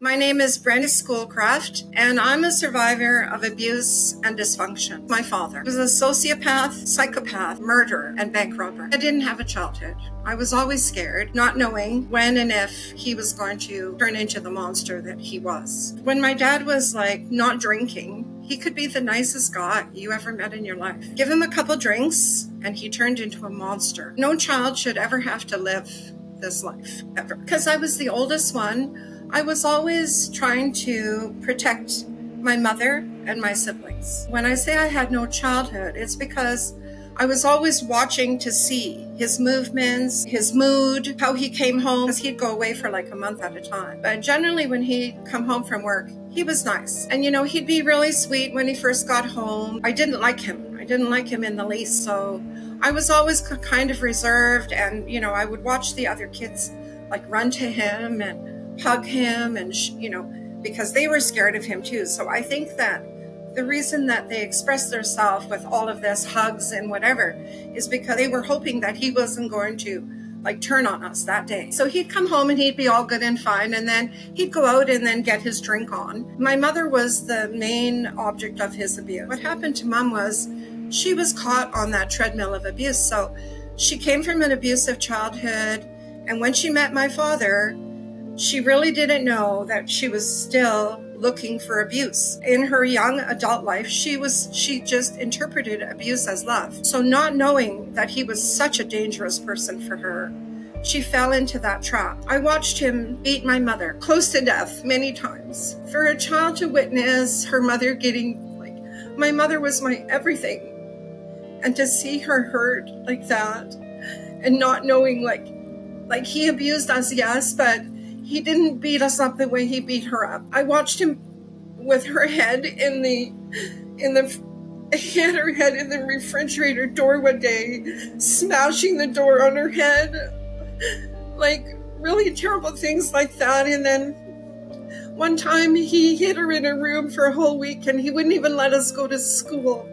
My name is Brenda Schoolcraft, and I'm a survivor of abuse and dysfunction. My father was a sociopath, psychopath, murderer, and bank robber. I didn't have a childhood. I was always scared, not knowing when and if he was going to turn into the monster that he was. When my dad was not drinking, he could be the nicest guy you ever met in your life. Give him a couple drinks, and he turned into a monster. No child should ever have to live this life, ever. Because I was the oldest one, I was always trying to protect my mother and my siblings. When I say I had no childhood, it's because I was always watching to see his movements, his mood, how he came home, because he'd go away for a month at a time. But generally when he'd come home from work, he was nice. And he'd be really sweet when he first got home. I didn't like him. I didn't like him in the least. So I was always kind of reserved, and I would watch the other kids run to him and hug him, and because they were scared of him too. So I think that the reason that they expressed themselves with all of this hugs and whatever is because they were hoping that he wasn't going to turn on us that day. So he'd come home and he'd be all good and fine, and then he'd go out and then get his drink on. My mother was the main object of his abuse. What happened to Mom was she was caught on that treadmill of abuse. So she came from an abusive childhood, and when she met my father, she really didn't know that she was still looking for abuse. In her young adult life, she just interpreted abuse as love. So not knowing that he was such a dangerous person for her, she fell into that trap. I watched him beat my mother close to death many times. For a child to witness her mother getting, my mother was my everything. And to see her hurt like that and not knowing, he abused us, yes, but he didn't beat us up the way he beat her up. I watched him with her head he had her head in the refrigerator door one day, smashing the door on her head, really terrible things like that. And then one time he hid her in a room for a whole week, and he wouldn't even let us go to school.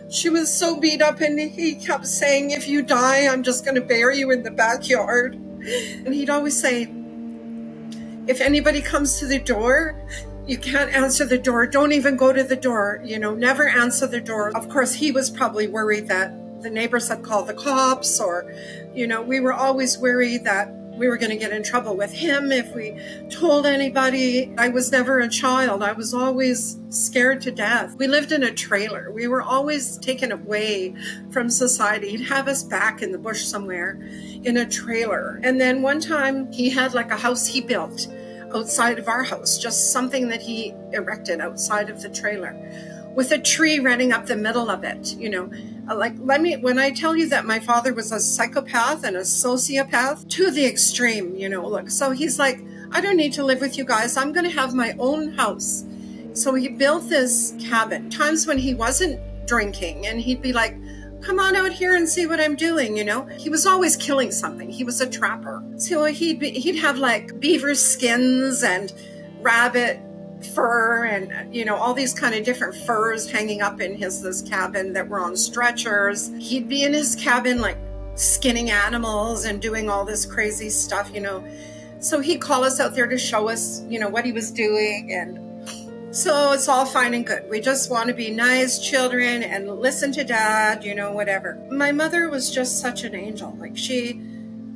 She was so beat up, and he kept saying, "If you die, I'm just going to bury you in the backyard." And he'd always say, "If anybody comes to the door, you can't answer the door. Don't even go to the door. Never answer the door." Of course, he was probably worried that the neighbors had called the cops, or, we were always worried that we were going to get in trouble with him if we told anybody. I was never a child. I was always scared to death. We lived in a trailer. We were always taken away from society. He'd have us back in the bush somewhere in a trailer. And then one time he had a house he built outside of our house, just something that he erected outside of the trailer with a tree running up the middle of it. When I tell you that my father was a psychopath and a sociopath to the extreme, so he's like, "I don't need to live with you guys. I'm going to have my own house." So he built this cabin. Times when he wasn't drinking, and he'd be like, "Come on out here and see what I'm doing," He was always killing something. He was a trapper. So he'd have beaver skins and rabbit fur and, all these kind of different furs hanging up in this cabin that were on stretchers. He'd be in his cabin, skinning animals and doing all this crazy stuff, So he'd call us out there to show us, what he was doing. And so it's all fine and good. We just want to be nice children and listen to Dad, whatever. My mother was just such an angel.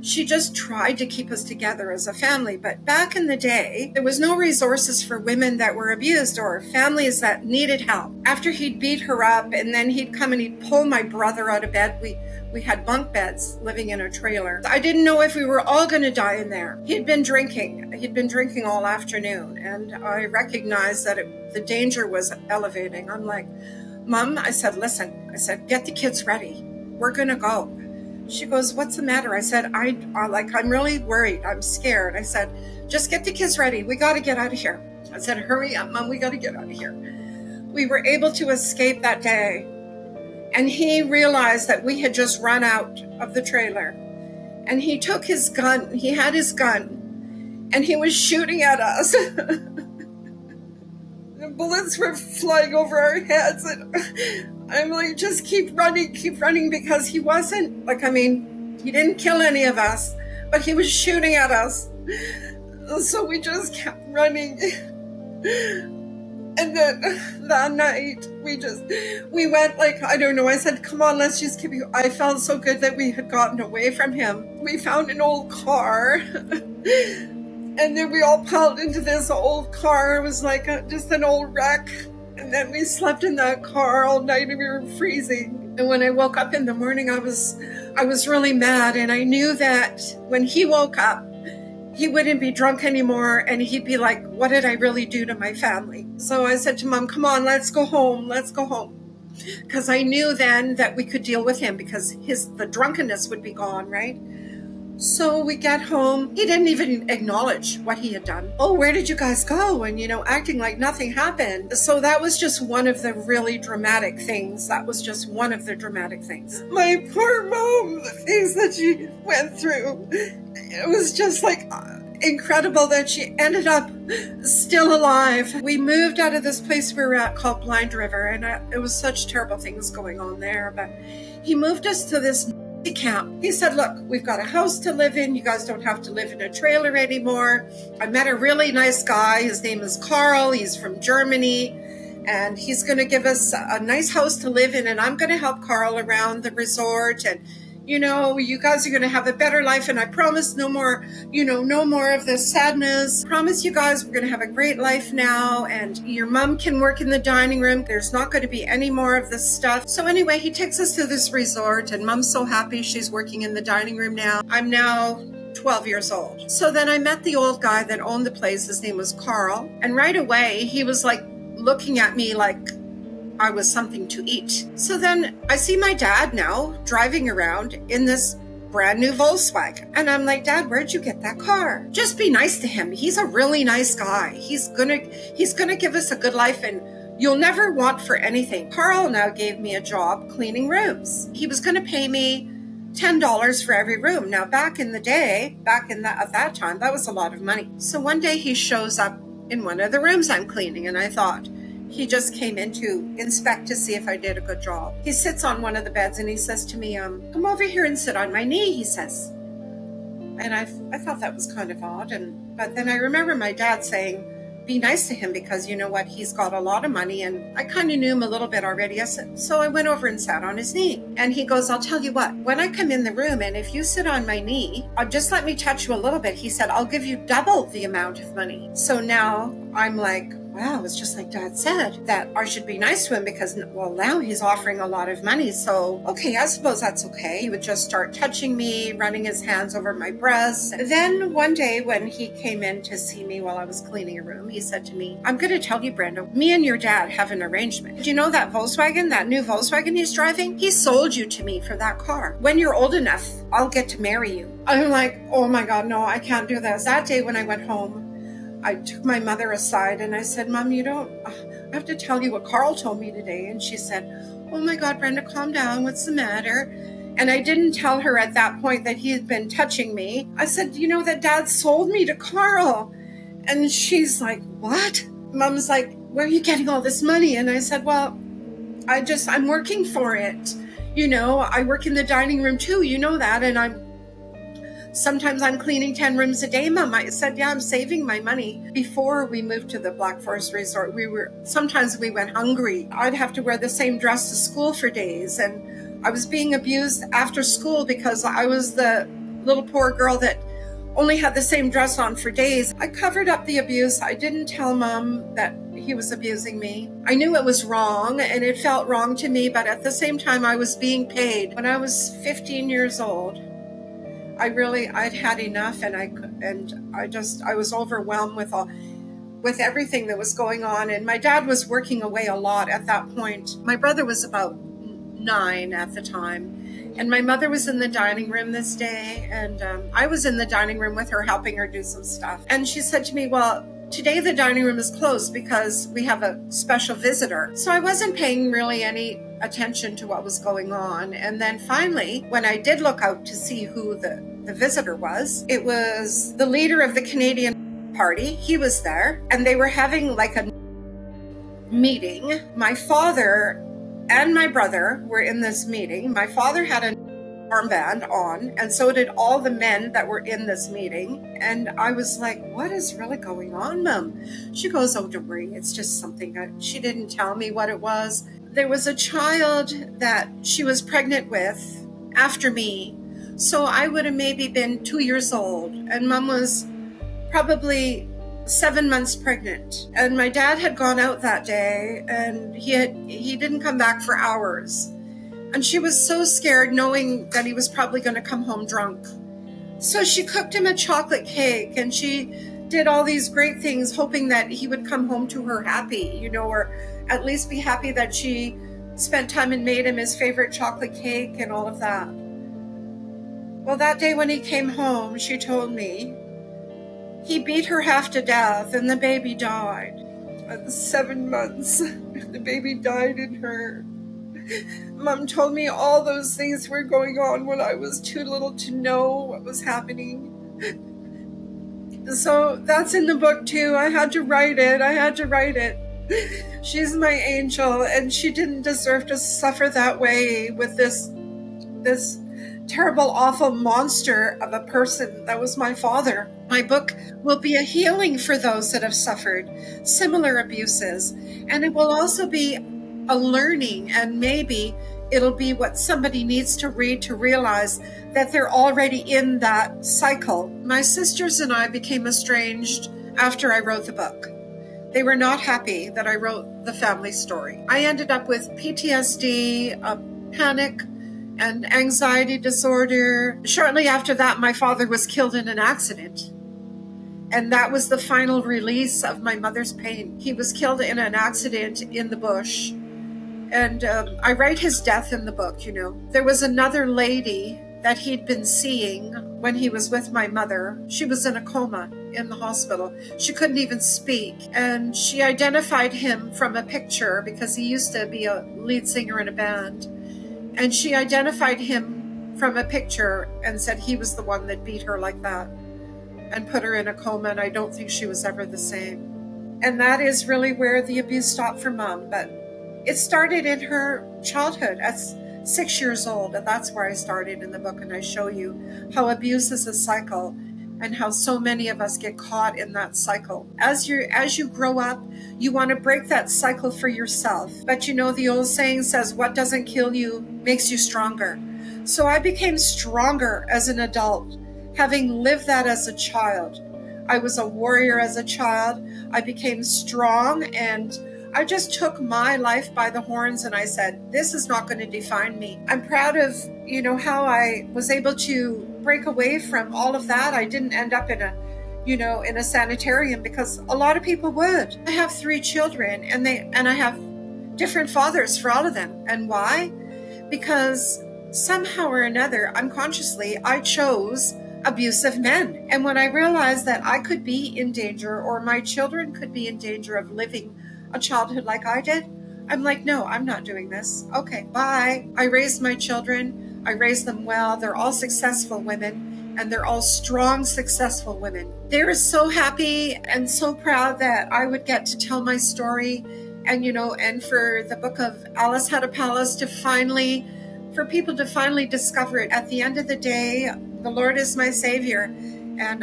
She just tried to keep us together as a family. But back in the day, there was no resources for women that were abused or families that needed help. After he'd beat her up, and then he'd come and he'd pull my brother out of bed. We had bunk beds living in a trailer. I didn't know if we were all going to die in there. He'd been drinking. He'd been drinking all afternoon, and I recognized that the danger was elevating. I'm like, "Mom," I said, "listen," I said, "get the kids ready. We're going to go." She goes, "What's the matter?" I said, I'm really worried. I'm scared. I said, "Just get the kids ready. We got to get out of here." I said, "Hurry up, Mom. We got to get out of here." We were able to escape that day. And he realized that we had just run out of the trailer. And he took his gun. He had his gun. And he was shooting at us. The bullets were flying over our heads. And I'm like, "Just keep running," because he wasn't, he didn't kill any of us, but he was shooting at us. So we just kept running. And then that night, we went like, I don't know, I said, come on, let's just keep you. I felt so good that we had gotten away from him. We found an old car. And then we all piled into this old car. It was like just an old wreck. And then we slept in that car all night and we were freezing. And when I woke up in the morning, I was really mad. And I knew that when he woke up, he wouldn't be drunk anymore. And he'd be like, what did I really do to my family? So I said to Mom, come on, let's go home. Let's go home. Because I knew then that we could deal with him because the drunkenness would be gone, right? So we got home. He didn't even acknowledge what he had done. Oh, where did you guys go? And, acting like nothing happened. So that was just one of the really dramatic things. That was just one of the dramatic things. My poor mom, the things that she went through, it was just like incredible that she ended up still alive. We moved out of this place we were at called Blind River, and it was such terrible things going on there. But he moved us to this camp. He said, look, we've got a house to live in. You guys don't have to live in a trailer anymore. I met a really nice guy. His name is Carl. He's from Germany. And he's going to give us a nice house to live in. And I'm going to help Carl around the resort. And, you guys are going to have a better life. And I promise no more, no more of this sadness. I promise you guys we're going to have a great life now. And your mom can work in the dining room. There's not going to be any more of this stuff. So anyway, he takes us to this resort and Mom's so happy she's working in the dining room now. I'm now 12 years old. So then I met the old guy that owned the place. His name was Carl. And right away, he was like looking at me like I was something to eat. So then I see my dad now driving around in this brand new Volkswagen. And I'm like, Dad, where'd you get that car? Just be nice to him. He's a really nice guy. He's gonna give us a good life and you'll never want for anything. Carl now gave me a job cleaning rooms. He was gonna pay me $10 for every room. Now back in the day, at that time, that was a lot of money. So one day he shows up in one of the rooms I'm cleaning and I thought, he just came in to inspect to see if I did a good job. He sits on one of the beds and he says to me, come over here and sit on my knee, he says. And I thought that was kind of odd. But then I remember my dad saying, be nice to him because you know what, he's got a lot of money and I kind of knew him a little bit already. So I went over and sat on his knee and he goes, I'll tell you what, when I come in the room and if you sit on my knee, just let me touch you a little bit. He said, I'll give you double the amount of money. So now I'm like, wow, it's just like Dad said, that I should be nice to him because, well, now he's offering a lot of money. So, okay, I suppose that's okay. He would just start touching me, running his hands over my breasts. Then one day when he came in to see me while I was cleaning a room, he said to me, I'm going to tell you, Brenda, me and your dad have an arrangement. Do you know that Volkswagen, that new Volkswagen he's driving? He sold you to me for that car. When you're old enough, I'll get to marry you. I'm like, oh my God, no, I can't do that. That day when I went home, I took my mother aside and I said, Mom, I have to tell you what Carl told me today. And she said, oh my God, Brenda, calm down. What's the matter? And I didn't tell her at that point that he had been touching me. I said, you know that Dad sold me to Carl. And she's like, what? Mom's like, where are you getting all this money? And I said, well, I'm working for it. I work in the dining room too. You know that. And sometimes I'm cleaning 10 rooms a day, Mom. I said, yeah, I'm saving my money. Before we moved to the Black Forest Resort, sometimes we went hungry. I'd have to wear the same dress to school for days. And I was being abused after school because I was the little poor girl that only had the same dress on for days. I covered up the abuse. I didn't tell Mom that he was abusing me. I knew it was wrong and it felt wrong to me, but at the same time, I was being paid. When I was 15 years old, I'd had enough and I was overwhelmed with everything that was going on. And my dad was working away a lot at that point. My brother was about 9 at the time. And my mother was in the dining room this day. And I was in the dining room with her, helping her do some stuff. And she said to me, well, today the dining room is closed because we have a special visitor. So I wasn't paying really any attention to what was going on. And then finally, when I did look out to see who the visitor was, it was the leader of the Canadian Party. He was there and they were having like a meeting. My father and my brother were in this meeting. My father had a armband on, and so did all the men that were in this meeting. And I was like, what is really going on, Mom? She goes, oh, don't worry, it's just something. She didn't tell me what it was. There was a child that she was pregnant with after me. So I would have maybe been 2 years old, and Mom was probably 7 months pregnant. And my dad had gone out that day, and he didn't come back for hours. And she was so scared, knowing that he was probably going to come home drunk. So she cooked him a chocolate cake, and she did all these great things, hoping that he would come home to her happy, you know, or at least be happy that she spent time and made him his favorite chocolate cake and all of that. Well, that day when he came home, she told me he beat her half to death and the baby died. At 7 months, the baby died in her. Mom told me all those things were going on when I was too little to know what was happening. So that's in the book too. I had to write it. She's my angel, and she didn't deserve to suffer that way with this terrible, awful monster of a person that was my father. My book will be a healing for those that have suffered similar abuses, and it will also be a learning, and maybe it'll be what somebody needs to read to realize that they're already in that cycle. My sisters and I became estranged after I wrote the book. They were not happy that I wrote the family story. I ended up with PTSD, panic, and anxiety disorder. Shortly after that, my father was killed in an accident. And that was the final release of my mother's pain. He was killed in an accident in the bush. And I write his death in the book, you know. There was another lady that he'd been seeing when he was with my mother. She was in a coma in the hospital. She couldn't even speak. And she identified him from a picture because he used to be a lead singer in a band. And she identified him from a picture and said he was the one that beat her like that and put her in a coma, and I don't think she was ever the same. And that is really where the abuse stopped for Mom. But it started in her childhood at 6 years old, and that's where I started in the book, and I show you how abuse is a cycle and how so many of us get caught in that cycle. As you grow up, you want to break that cycle for yourself. But you know, the old saying says, what doesn't kill you makes you stronger. So I became stronger as an adult, having lived that as a child. I was a warrior as a child. I became strong, and I just took my life by the horns, and I said, this is not going to define me. I'm proud of, you know, how I was able to break away from all of that. I didn't end up in a sanitarium, because a lot of people would. I have 3 children, and I have different fathers for all of them. And why? Because somehow or another, unconsciously, I chose abusive men. And when I realized that I could be in danger, or my children could be in danger of living a childhood like I did, I'm like, no, I'm not doing this. Okay, bye. I raised my children. I raised them well. They're all successful women, and they're all strong, successful women. They were so happy and so proud that I would get to tell my story. And, you know, and for the book of Alice Had a Palace for people to finally discover it. At the end of the day, the Lord is my Savior. And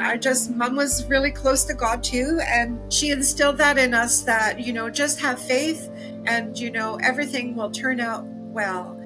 Mom was really close to God too. And she instilled that in us, that, you know, just have faith, and, you know, everything will turn out well.